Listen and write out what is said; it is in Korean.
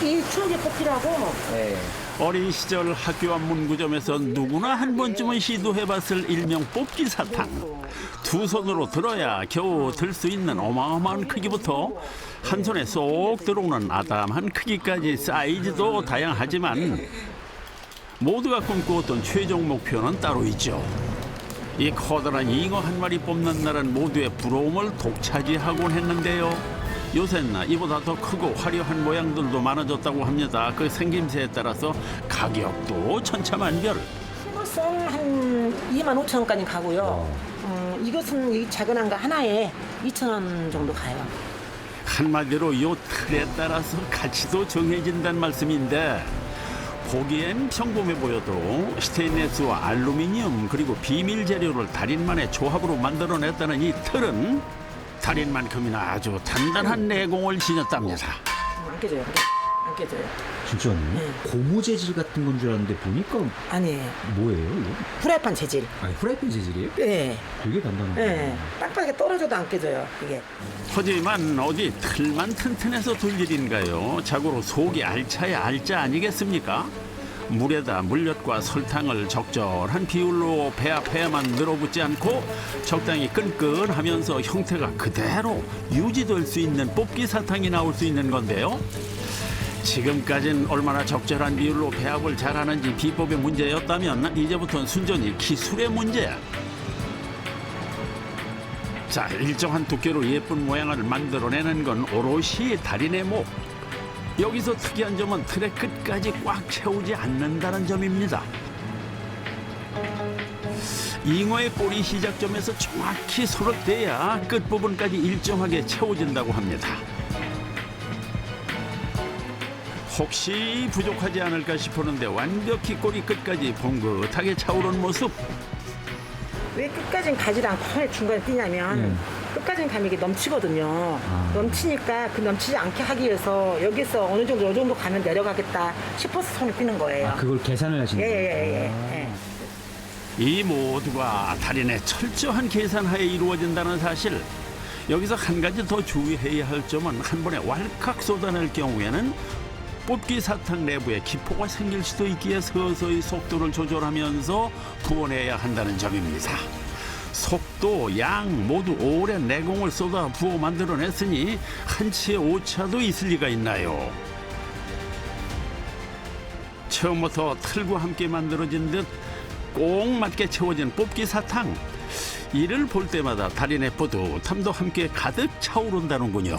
이 추억의 꽃이라고. 네. 어린 시절 학교 앞 문구점에서 누구나 한 번쯤은 시도해봤을 일명 뽑기 사탕. 두 손으로 들어야 겨우 들 수 있는 어마어마한 크기부터 한 손에 쏙 들어오는 아담한 크기까지 사이즈도 다양하지만 모두가 꿈꾸었던 최종 목표는 따로 있죠. 이 커다란 잉어 한 마리 뽑는 날은 모두의 부러움을 독차지하곤 했는데요. 요새는 이보다 더 크고 화려한 모양들도 많아졌다고 합니다. 그 생김새에 따라서 가격도 천차만별. 싱글송 한 25,000원까지 가고요. 이것은 이 작은 거 하나에 2,000원 정도 가요. 한마디로 요 틀에 따라서 가치도 정해진다는 말씀인데 보기엔 평범해 보여도 스테인리스와 알루미늄 그리고 비밀 재료를 달인만의 조합으로 만들어냈다는 이 틀은 달인만큼이나 아주 단단한 내공을 지녔답니다. 안 깨져요. 안 깨져요. 진짜요? 네. 고무 재질 같은 건 줄 알았는데 보니까 아니에요. 뭐예요? 이거? 프라이팬 재질. 아니 프라이팬 재질이에요? 네. 되게 단단하네. 네. 땅바닥에 떨어져도 안 깨져요. 이게. 하지만 어디 틀만 튼튼해서 될 일인가요? 자고로 속이 알차야 알짜 아니겠습니까? 물에다 물엿과 설탕을 적절한 비율로 배합해야만 늘어붙지 않고 적당히 끈끈하면서 형태가 그대로 유지될 수 있는 뽑기 사탕이 나올 수 있는 건데요. 지금까진 얼마나 적절한 비율로 배합을 잘하는지 비법의 문제였다면 이제부터는 순전히 기술의 문제. 자, 일정한 두께로 예쁜 모양을 만들어내는 건 오롯이 달인의 목. 여기서 특이한 점은 틀의 끝까지 꽉 채우지 않는다는 점입니다. 잉어의 꼬리 시작점에서 정확히 서로 떼야 끝부분까지 일정하게 채워진다고 합니다. 혹시 부족하지 않을까 싶었는데 완벽히 꼬리 끝까지 봉긋하게 차오른 모습. 왜 끝까지는 가지 않고 왜 중간에 뛰냐면 끝까지는 가면 이게 넘치거든요. 넘치니까 그 넘치지 않게 하기 위해서 여기서 어느 정도 이 정도 가면 내려가겠다 싶어서 손을 띄는 거예요. 아, 그걸 계산을 하시는 거예요? 예. 이 모두가 달인의 철저한 계산하에 이루어진다는 사실. 여기서 한 가지 더 주의해야 할 점은 한 번에 왈칵 쏟아낼 경우에는 뽑기 사탕 내부에 기포가 생길 수도 있기에 서서히 속도를 조절하면서 부어내야 한다는 점입니다. 속도, 양 모두 오랜 내공을 쏟아 부어 만들어냈으니 한치의 오차도 있을 리가 있나요? 처음부터 틀과 함께 만들어진 듯 꼭 맞게 채워진 뽑기 사탕. 이를 볼 때마다 달인의 뿌듯함도 함께 가득 차오른다는군요.